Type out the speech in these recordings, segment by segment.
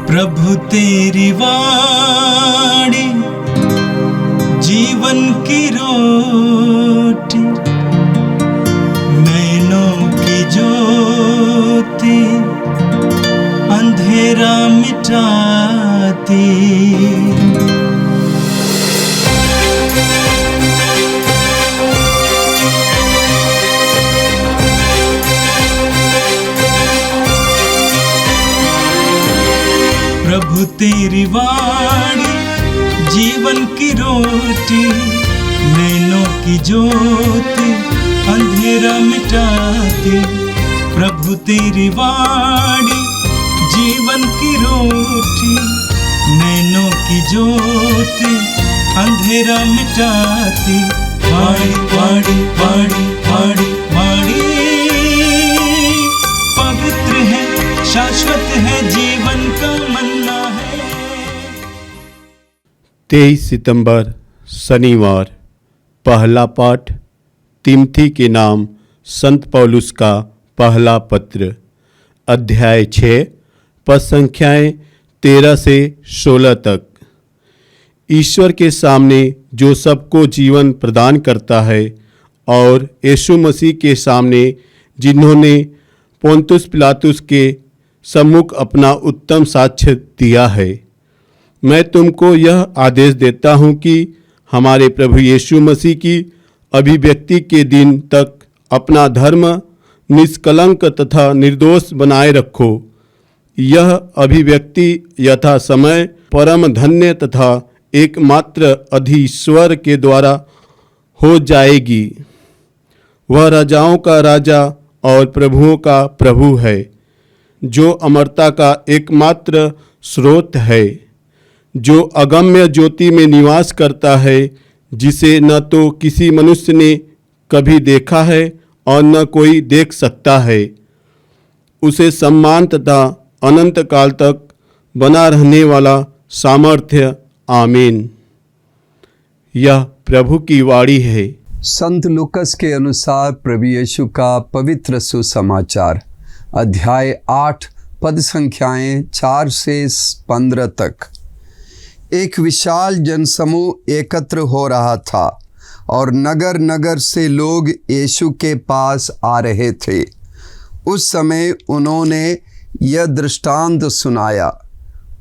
प्रभु तेरी वाणी जीवन की रोटी, नैनों की ज्योति अंधेरा मिटाती। प्रभु तेरी वाणी जीवन की रोटी, नैनों की ज्योति अंधेरा मिटाती। प्रभु तेरी वाणी जीवन की रोटी, नैनों की ज्योति अंधेरा मिटाती। वाणी वाणी वाणी वाणी वाणी पवित्र है, शाश्वत है, जीवन का मन्ना है। 23 सितंबर शनिवार। पहला पाठ तिमोथी के नाम संत पौलुस का पहला पत्र, अध्याय 6 पद संख्याएं 13 से 16 तक। ईश्वर के सामने जो सबको जीवन प्रदान करता है और यीशु मसीह के सामने जिन्होंने पोंतुस पिलातुस के सम्मुख अपना उत्तम साक्ष्य दिया है, मैं तुमको यह आदेश देता हूँ कि हमारे प्रभु यीशु मसीह की अभिव्यक्ति के दिन तक अपना धर्म निष्कलंक तथा निर्दोष बनाए रखो। यह अभिव्यक्ति यथा समय परम धन्य तथा एकमात्र अधीश्वर के द्वारा हो जाएगी। वह राजाओं का राजा और प्रभुओं का प्रभु है, जो अमरता का एकमात्र स्रोत है, जो अगम्य ज्योति में निवास करता है, जिसे न तो किसी मनुष्य ने कभी देखा है और न कोई देख सकता है। उसे सम्मान तथा अनंत काल तक बना रहने वाला सामर्थ्य। आमीन। यह प्रभु की वाणी है। संत लूकस के अनुसार प्रभु यीशु का पवित्र सुसमाचार, अध्याय 8 पद संख्याएं 4 से 15 तक। एक विशाल जनसमूह एकत्र हो रहा था और नगर नगर से लोग यीशु के पास आ रहे थे। उस समय उन्होंने यह दृष्टांत सुनाया।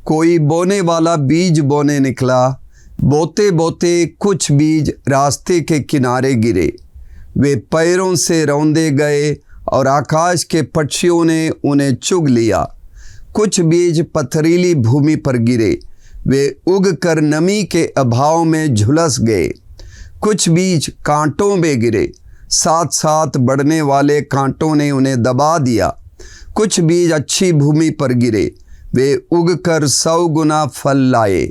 कोई बोने वाला बीज बोने निकला। बोते बोते कुछ बीज रास्ते के किनारे गिरे। वे पैरों से रौंदे गए और आकाश के पक्षियों ने उन्हें चुग लिया। कुछ बीज पथरीली भूमि पर गिरे। वे उगकर नमी के अभाव में झुलस गए। कुछ बीज कांटों में गिरे। साथ साथ बढ़ने वाले कांटों ने उन्हें दबा दिया। कुछ बीज अच्छी भूमि पर गिरे। वे उगकर 100 गुना फल लाए।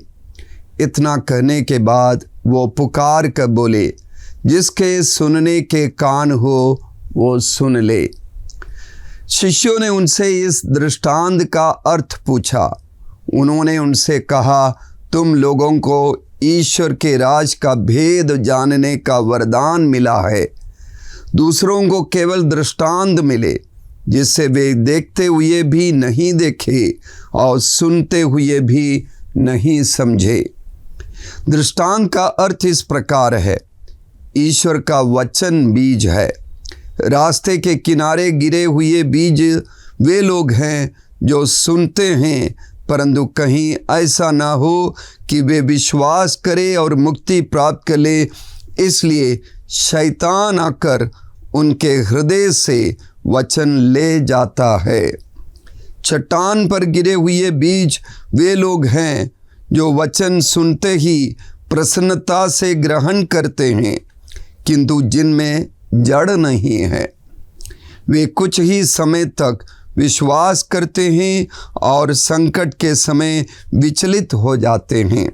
इतना कहने के बाद वो पुकार कर बोले, जिसके सुनने के कान हो वो सुन ले। शिष्यों ने उनसे इस दृष्टांत का अर्थ पूछा। उन्होंने उनसे कहा, तुम लोगों को ईश्वर के राज का भेद जानने का वरदान मिला है। दूसरों को केवल दृष्टांत मिले, जिससे वे देखते हुए भी नहीं देखे और सुनते हुए भी नहीं समझे। दृष्टांत का अर्थ इस प्रकार है। ईश्वर का वचन बीज है। रास्ते के किनारे गिरे हुए बीज वे लोग हैं जो सुनते हैं, परंतु कहीं ऐसा ना हो कि वे विश्वास करें और मुक्ति प्राप्त कर ले। इसलिए शैतान आकर उनके हृदय से वचन ले जाता है। चट्टान पर गिरे हुए बीज वे लोग हैं जो वचन सुनते ही प्रसन्नता से ग्रहण करते हैं, किंतु जिनमें जड़ नहीं है। वे कुछ ही समय तक विश्वास करते हैं और संकट के समय विचलित हो जाते हैं।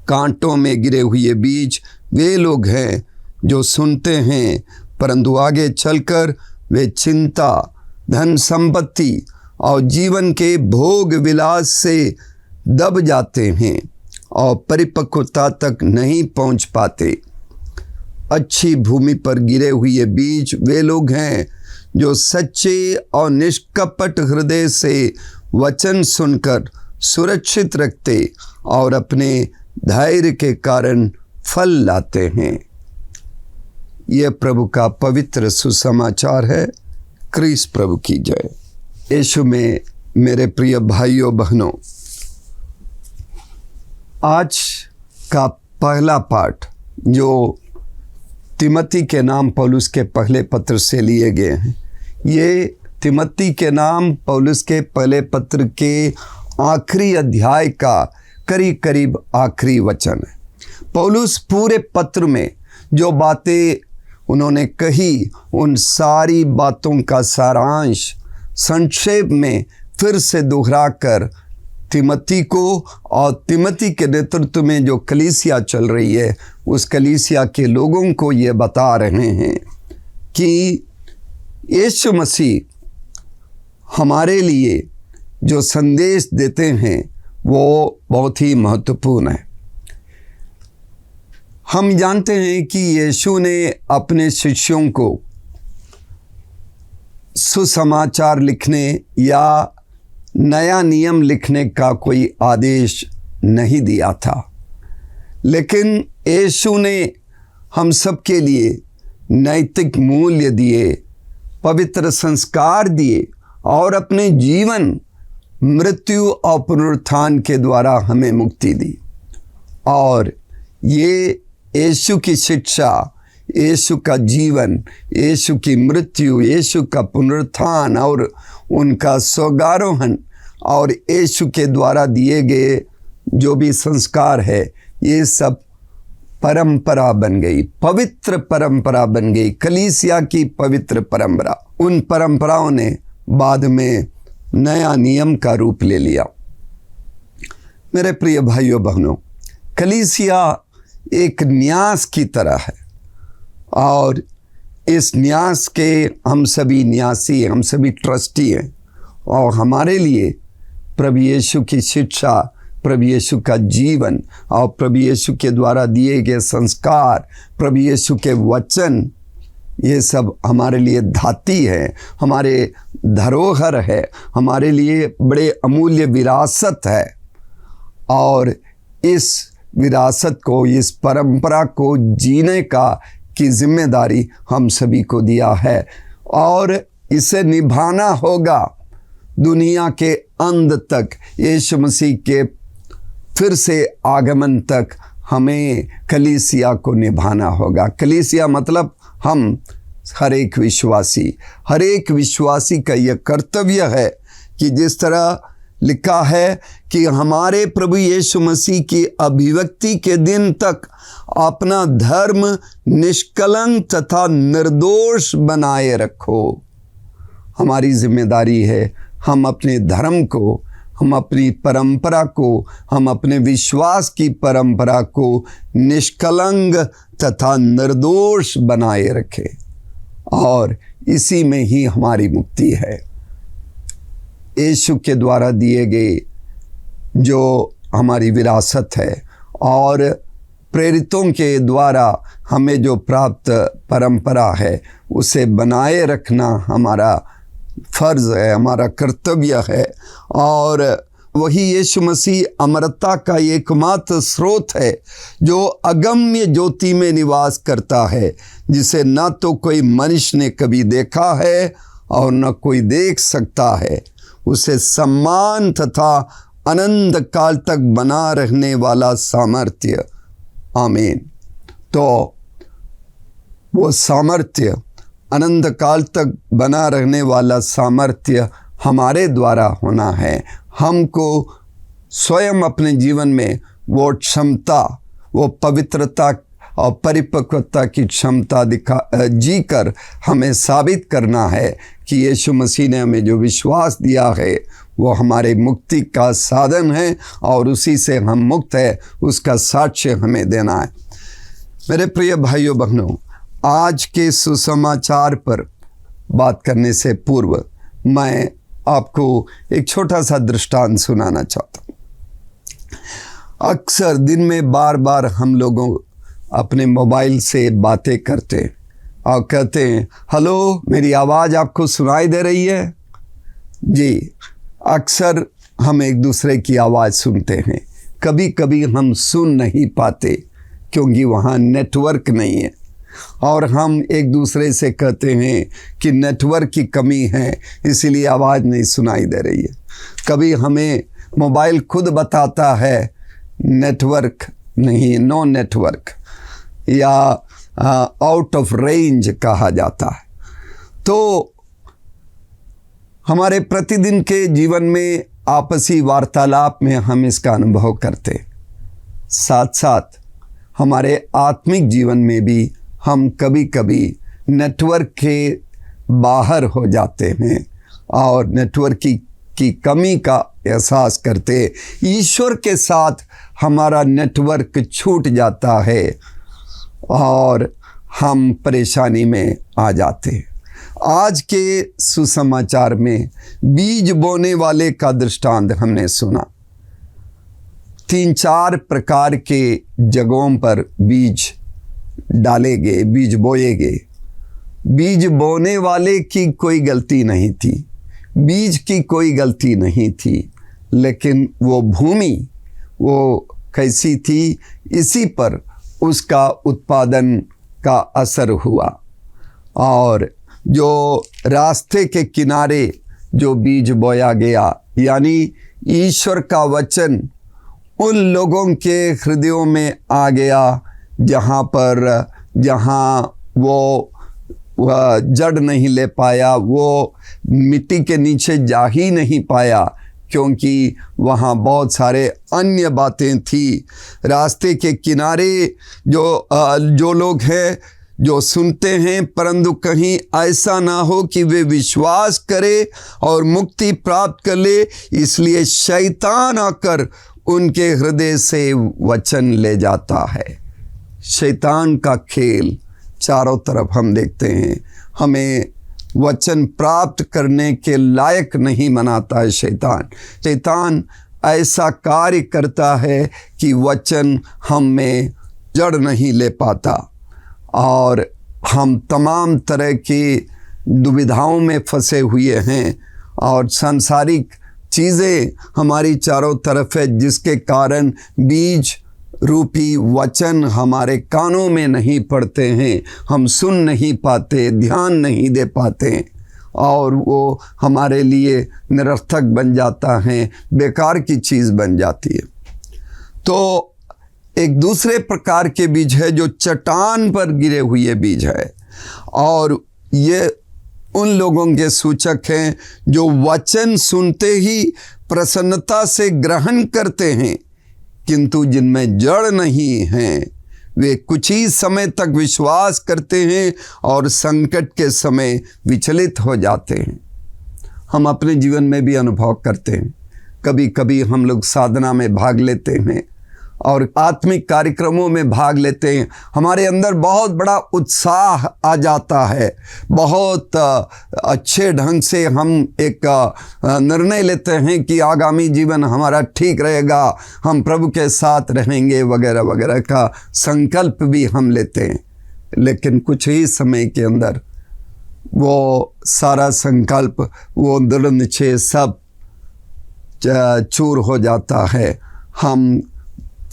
कांटों में गिरे हुए बीज वे लोग हैं जो सुनते हैं, परंतु आगे चलकर वे चिंता, धन संपत्ति और जीवन के भोग विलास से दब जाते हैं और परिपक्वता तक नहीं पहुंच पाते। अच्छी भूमि पर गिरे हुए बीज वे लोग हैं जो सच्चे और निष्कपट हृदय से वचन सुनकर सुरक्षित रखते और अपने धैर्य के कारण फल लाते हैं। यह प्रभु का पवित्र सुसमाचार है। क्रिस्त प्रभु की जय। यीशु में मेरे प्रिय भाइयों बहनों, आज का पहला पाठ जो तिमोथी के नाम पौलुस के पहले पत्र से लिए गए हैं, ये तिमोथी के नाम पौलुस के पहले पत्र के आखिरी अध्याय का करीब करीब आखिरी वचन है। पौलुस पूरे पत्र में जो बातें उन्होंने कही, उन सारी बातों का सारांश संक्षेप में फिर से दोहराकर तिमोथी को और तिमोथी के नेतृत्व में जो कलीसिया चल रही है, उस कलीसिया के लोगों को ये बता रहे हैं कि यीशु मसीह हमारे लिए जो संदेश देते हैं वो बहुत ही महत्वपूर्ण है। हम जानते हैं कि यीशु ने अपने शिष्यों को सुसमाचार लिखने या नया नियम लिखने का कोई आदेश नहीं दिया था, लेकिन यीशु ने हम सब के लिए नैतिक मूल्य दिए, पवित्र संस्कार दिए और अपने जीवन, मृत्यु और पुनरुत्थान के द्वारा हमें मुक्ति दी। और ये यीशु की शिक्षा, यीशु का जीवन, यीशु की मृत्यु, यीशु का पुनरुत्थान और उनका स्वर्गारोहण और यीशु के द्वारा दिए गए जो भी संस्कार है, ये सब परंपरा बन गई, पवित्र परंपरा बन गई, कलीसिया की पवित्र परंपरा। उन परंपराओं ने बाद में नया नियम का रूप ले लिया। मेरे प्रिय भाइयों बहनों, कलीसिया एक न्यास की तरह है और इस न्यास के हम सभी न्यासी हैं, हम सभी ट्रस्टी हैं और हमारे लिए प्रभु यीशु की शिक्षा, प्रभु यीशु का जीवन और प्रभु यीशु के द्वारा दिए गए संस्कार, प्रभु यीशु के वचन, ये सब हमारे लिए धाती है, हमारे धरोहर है, हमारे लिए बड़े अमूल्य विरासत है। और इस विरासत को, इस परंपरा को जीने की जिम्मेदारी हम सभी को दिया है और इसे निभाना होगा दुनिया के अंत तक, यीशु मसीह के फिर से आगमन तक हमें कलीसिया को निभाना होगा। कलीसिया मतलब हम, हर एक विश्वासी का यह कर्तव्य है कि जिस तरह लिखा है कि हमारे प्रभु यीशु मसीह की अभिव्यक्ति के दिन तक अपना धर्म निष्कलंक तथा निर्दोष बनाए रखो। हमारी जिम्मेदारी है, हम अपने धर्म को, हम अपनी परंपरा को, हम अपने विश्वास की परंपरा को निष्कलंक तथा निर्दोष बनाए रखें और इसी में ही हमारी मुक्ति है। यीशु के द्वारा दिए गए जो हमारी विरासत है और प्रेरितों के द्वारा हमें जो प्राप्त परंपरा है, उसे बनाए रखना हमारा फर्ज है, हमारा कर्तव्य है। और वही यीशु मसीह अमरता का एकमात्र स्रोत है जो अगम्य ज्योति में निवास करता है, जिसे न तो कोई मनुष्य ने कभी देखा है और न कोई देख सकता है। उसे सम्मान तथा अनंत काल तक बना रहने वाला सामर्थ्य, आमीन। तो वो सामर्थ्य, अनंत काल तक बना रहने वाला सामर्थ्य हमारे द्वारा होना है। हमको स्वयं अपने जीवन में वो क्षमता, वो पवित्रता और परिपक्वता की क्षमता जीकर हमें साबित करना है कि यीशु मसीह ने हमें जो विश्वास दिया है वो हमारे मुक्ति का साधन है और उसी से हम मुक्त है, उसका साक्ष्य हमें देना है। मेरे प्रिय भाइयों बहनों, आज के सुसमाचार पर बात करने से पूर्व मैं आपको एक छोटा सा दृष्टांत सुनाना चाहता हूँ। अक्सर दिन में बार बार हम लोगों अपने मोबाइल से बातें करते और कहते हैं, हेलो, मेरी आवाज़ आपको सुनाई दे रही है? जी, अक्सर हम एक दूसरे की आवाज़ सुनते हैं, कभी कभी हम सुन नहीं पाते क्योंकि वहाँ नेटवर्क नहीं है, और हम एक दूसरे से कहते हैं कि नेटवर्क की कमी है इसीलिए आवाज़ नहीं सुनाई दे रही है। कभी हमें मोबाइल खुद बताता है नेटवर्क नहीं, नो नेटवर्क, या आउट ऑफ रेंज कहा जाता है। तो हमारे प्रतिदिन के जीवन में आपसी वार्तालाप में हम इसका अनुभव करते, साथ साथ हमारे आत्मिक जीवन में भी हम कभी कभी नेटवर्क के बाहर हो जाते हैं और नेटवर्क की कमी का एहसास करते। ईश्वर के साथ हमारा नेटवर्क छूट जाता है और हम परेशानी में आ जाते हैं। आज के सुसमाचार में बीज बोने वाले का दृष्टांत हमने सुना। 3-4 प्रकार के जगहों पर बीज डाले गए, बीज बोए गए। बीज बोने वाले की कोई गलती नहीं थी, बीज की कोई गलती नहीं थी, लेकिन वो भूमि वो कैसी थी, इसी पर उसका उत्पादन का असर हुआ। और जो रास्ते के किनारे जो बीज बोया गया, यानी ईश्वर का वचन उन लोगों के हृदयों में आ गया जहाँ वो जड़ नहीं ले पाया, वो मिट्टी के नीचे जा ही नहीं पाया क्योंकि वहाँ बहुत सारे अन्य बातें थी। रास्ते के किनारे जो लोग हैं जो सुनते हैं, परंतु कहीं ऐसा ना हो कि वे विश्वास करे और मुक्ति प्राप्त कर ले, इसलिए शैतान आकर उनके हृदय से वचन ले जाता है। शैतान का खेल चारों तरफ हम देखते हैं, हमें वचन प्राप्त करने के लायक नहीं बनाता है। शैतान ऐसा कार्य करता है कि वचन हम में जड़ नहीं ले पाता और हम तमाम तरह की दुविधाओं में फंसे हुए हैं और सांसारिक चीज़ें हमारी चारों तरफ है, जिसके कारण बीज रूपी वचन हमारे कानों में नहीं पड़ते हैं, हम सुन नहीं पाते, ध्यान नहीं दे पाते और वो हमारे लिए निरर्थक बन जाता है, बेकार की चीज़ बन जाती है। तो एक दूसरे प्रकार के बीज है जो चट्टान पर गिरे हुए बीज है, और ये उन लोगों के सूचक हैं जो वचन सुनते ही प्रसन्नता से ग्रहण करते हैं, किंतु जिनमें जड़ नहीं है वे कुछ ही समय तक विश्वास करते हैं और संकट के समय विचलित हो जाते हैं। हम अपने जीवन में भी अनुभव करते हैं, कभी कभी हम लोग साधना में भाग लेते हैं और आत्मिक कार्यक्रमों में भाग लेते हैं, हमारे अंदर बहुत बड़ा उत्साह आ जाता है, बहुत अच्छे ढंग से हम एक निर्णय लेते हैं कि आगामी जीवन हमारा ठीक रहेगा, हम प्रभु के साथ रहेंगे वगैरह वगैरह का संकल्प भी हम लेते हैं, लेकिन कुछ ही समय के अंदर वो सारा संकल्प, वो दृढ़ निश्चय सब चूर हो जाता है। हम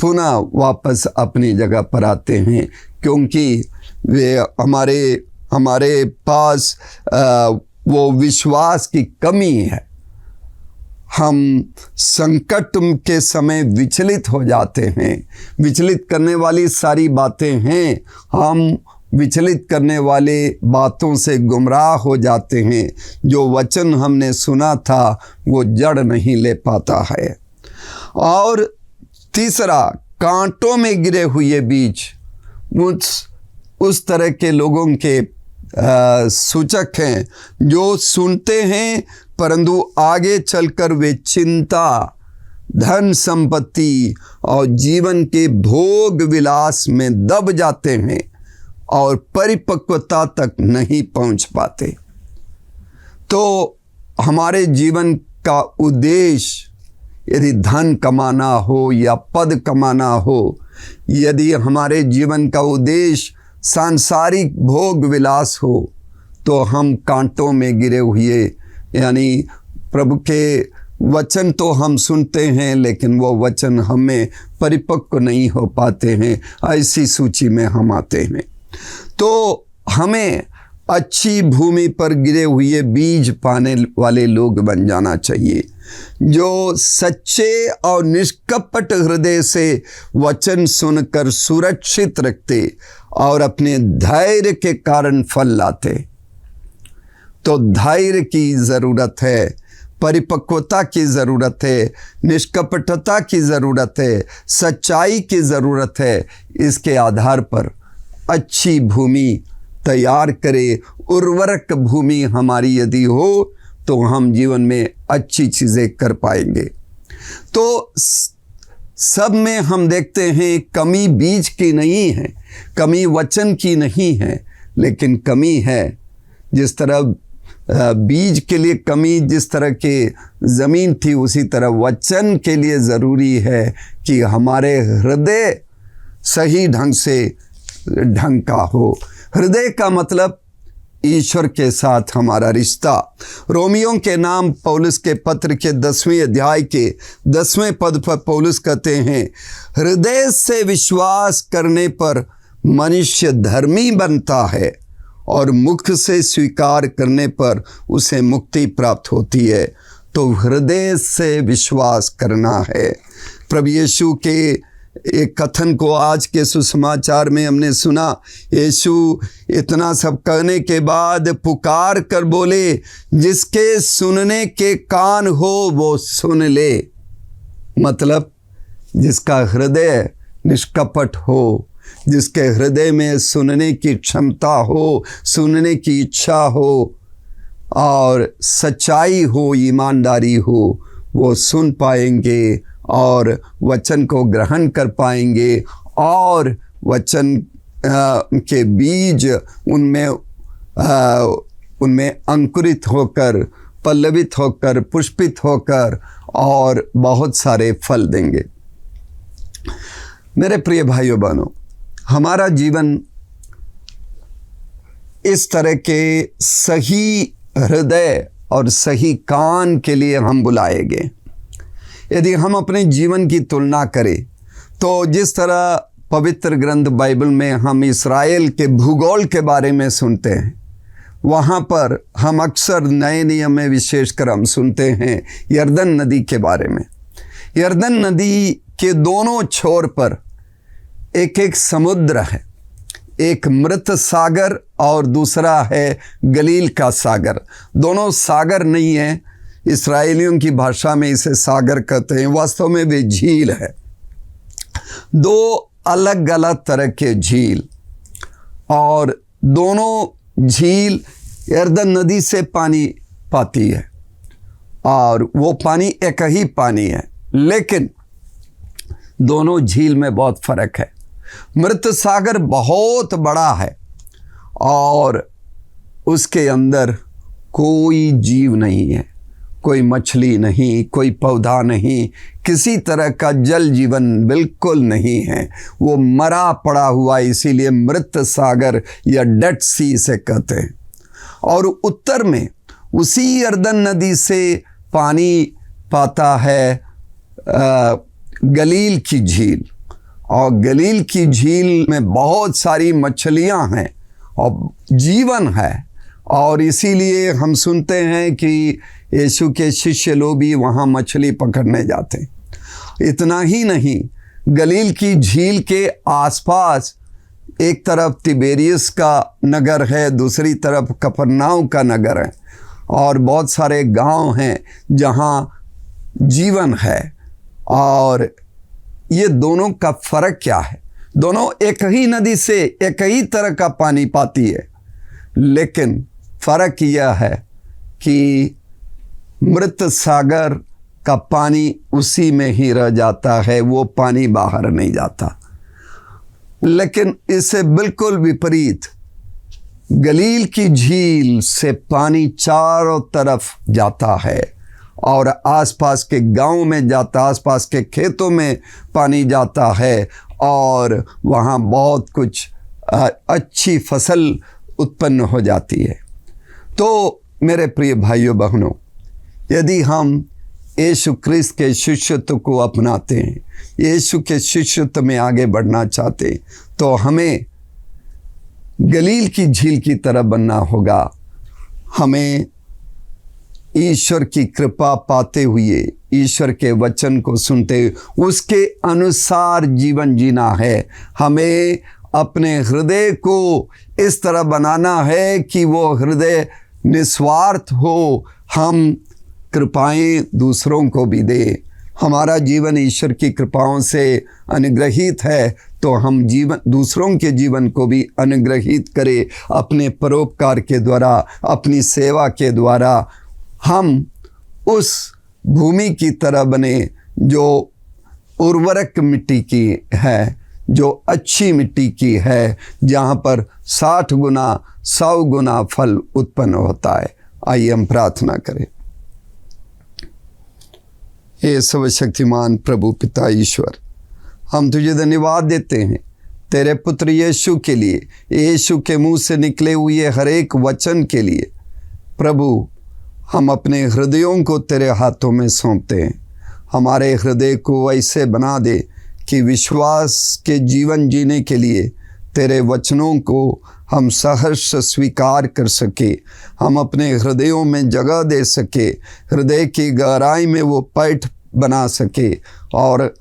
पुनः वापस अपनी जगह पर आते हैं क्योंकि वे हमारे पास वो विश्वास की कमी है। हम संकट के समय विचलित हो जाते हैं, विचलित करने वाली सारी बातें हैं, हम विचलित करने वाले बातों से गुमराह हो जाते हैं। जो वचन हमने सुना था वो जड़ नहीं ले पाता है। और तीसरा, कांटों में गिरे हुए बीज उस तरह के लोगों के सूचक हैं जो सुनते हैं परंतु आगे चलकर वे चिंता, धन संपत्ति और जीवन के भोग विलास में दब जाते हैं और परिपक्वता तक नहीं पहुंच पाते। तो हमारे जीवन का उद्देश्य यदि धन कमाना हो या पद कमाना हो, यदि हमारे जीवन का उद्देश्य सांसारिक भोग विलास हो, तो हम कांटों में गिरे हुए यानी प्रभु के वचन तो हम सुनते हैं लेकिन वो वचन हमें परिपक्व नहीं हो पाते हैं, ऐसी सूची में हम आते हैं। तो हमें अच्छी भूमि पर गिरे हुए बीज पाने वाले लोग बन जाना चाहिए, जो सच्चे और निष्कपट हृदय से वचन सुनकर सुरक्षित रखते और अपने धैर्य के कारण फल लाते। तो धैर्य की ज़रूरत है, परिपक्वता की ज़रूरत है, निष्कपटता की ज़रूरत है, सच्चाई की ज़रूरत है। इसके आधार पर अच्छी भूमि तैयार करे। उर्वरक भूमि हमारी यदि हो तो हम जीवन में अच्छी चीज़ें कर पाएंगे। तो सब में हम देखते हैं कमी बीज की नहीं है, कमी वचन की नहीं है, लेकिन कमी है जिस तरह बीज के लिए कमी जिस तरह के ज़मीन थी, उसी तरह वचन के लिए ज़रूरी है कि हमारे हृदय सही ढंग से ढंग का हो। हृदय का मतलब ईश्वर के साथ हमारा रिश्ता। रोमियों के नाम पौलुस के पत्र के 10वें अध्याय के 10वें पद पर पौलुस कहते हैं, हृदय से विश्वास करने पर मनुष्य धर्मी बनता है और मुख से स्वीकार करने पर उसे मुक्ति प्राप्त होती है। तो हृदय से विश्वास करना है। प्रभु यीशु के एक कथन को आज के सुसमाचार में हमने सुना। यीशु इतना सब कहने के बाद पुकार कर बोले, जिसके सुनने के कान हो वो सुन ले। मतलब जिसका हृदय निष्कपट हो, जिसके हृदय में सुनने की क्षमता हो, सुनने की इच्छा हो और सच्चाई हो, ईमानदारी हो, वो सुन पाएंगे और वचन को ग्रहण कर पाएंगे और वचन के बीज उनमें अंकुरित होकर, पल्लवित होकर, पुष्पित होकर और बहुत सारे फल देंगे। मेरे प्रिय भाइयों बहनों, हमारा जीवन इस तरह के सही हृदय और सही कान के लिए हम बुलाए गए। यदि हम अपने जीवन की तुलना करें तो जिस तरह पवित्र ग्रंथ बाइबल में हम इस्राएल के भूगोल के बारे में सुनते हैं, वहाँ पर हम अक्सर नए नियम में विशेषकर हम सुनते हैं यरदन नदी के बारे में। यरदन नदी के दोनों छोर पर एक एक समुद्र है, एक मृत सागर और दूसरा है गलील का सागर। दोनों सागर नहीं है, इस्राएलियों की भाषा में इसे सागर कहते हैं, वास्तव में वे झील है। दो अलग अलग तरह के झील, और दोनों झील यरदन नदी से पानी पाती है और वो पानी एक ही पानी है, लेकिन दोनों झील में बहुत फर्क है। मृत सागर बहुत बड़ा है और उसके अंदर कोई जीव नहीं है, कोई मछली नहीं, कोई पौधा नहीं, किसी तरह का जल जीवन बिल्कुल नहीं है। वो मरा पड़ा हुआ, इसीलिए मृत सागर या डेड सी से कहते हैं। और उत्तर में उसी यरदन नदी से पानी पाता है गलील की झील, और गलील की झील में बहुत सारी मछलियां हैं और जीवन है। और इसीलिए हम सुनते हैं कि यीशु के शिष्य लोग भी वहाँ मछली पकड़ने जाते हैं। इतना ही नहीं, गलील की झील के आसपास एक तरफ तिबेरियस का नगर है, दूसरी तरफ कफरनाहूम का नगर है, और बहुत सारे गांव हैं जहाँ जीवन है। और ये दोनों का फ़र्क क्या है? दोनों एक ही नदी से एक ही तरह का पानी पाती है, लेकिन फ़र्क यह है कि मृत सागर का पानी उसी में ही रह जाता है, वो पानी बाहर नहीं जाता। लेकिन इससे बिल्कुल विपरीत गलील की झील से पानी चारों तरफ जाता है और आसपास के गांव में जाता, आसपास के खेतों में पानी जाता है और वहाँ बहुत कुछ अच्छी फसल उत्पन्न हो जाती है। तो मेरे प्रिय भाइयों बहनों, यदि हम यीशु क्रिस्त के शिष्यत्व को अपनाते हैं, यीशु के शिष्यत्व में आगे बढ़ना चाहते हैं, तो हमें गलील की झील की तरह बनना होगा। हमें ईश्वर की कृपा पाते हुए, ईश्वर के वचन को सुनते हुए उसके अनुसार जीवन जीना है। हमें अपने हृदय को इस तरह बनाना है कि वो हृदय निस्वार्थ हो, हम कृपाएं दूसरों को भी दें। हमारा जीवन ईश्वर की कृपाओं से अनुग्रहित है, तो हम जीवन दूसरों के जीवन को भी अनुग्रहित करें। अपने परोपकार के द्वारा, अपनी सेवा के द्वारा हम उस भूमि की तरह बने जो उर्वरक मिट्टी की है, जो अच्छी मिट्टी की है, जहाँ पर 60 गुना 100 गुना फल उत्पन्न होता है। आइए हम प्रार्थना करें। हे सर्वशक्तिमान प्रभु पिता ईश्वर, हम तुझे धन्यवाद देते हैं तेरे पुत्र यीशु के लिए, यीशु के मुंह से निकले हुए हर एक वचन के लिए। प्रभु, हम अपने हृदयों को तेरे हाथों में सौंपते हैं। हमारे हृदय को ऐसे बना दे कि विश्वास के जीवन जीने के लिए तेरे वचनों को हम सहर्ष स्वीकार कर सके, हम अपने हृदयों में जगह दे सके, हृदय की गहराई में वो पैठ बना सके, और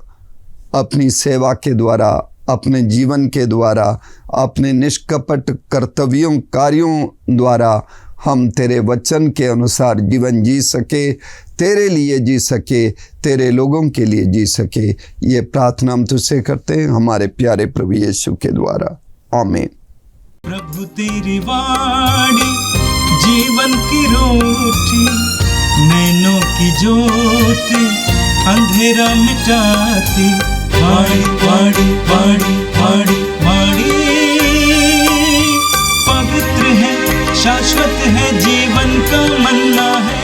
अपनी सेवा के द्वारा, अपने जीवन के द्वारा, अपने निष्कपट कर्तव्यों कार्यों द्वारा हम तेरे वचन के अनुसार जीवन जी सके, तेरे लिए जी सके, तेरे लोगों के लिए जी सके। ये प्रार्थना हम तुझसे करते हैं हमारे प्यारे प्रभु यीशु के द्वारा, आमीन। प्रभु तेरी वाणी जीवन की रोटी, नैनों की ज्योति अंधेरा मिटाती। वाणी वाणी वाणी वाणी वाणी पवित्र है, शाश्वत है, जीवन का मन्ना है।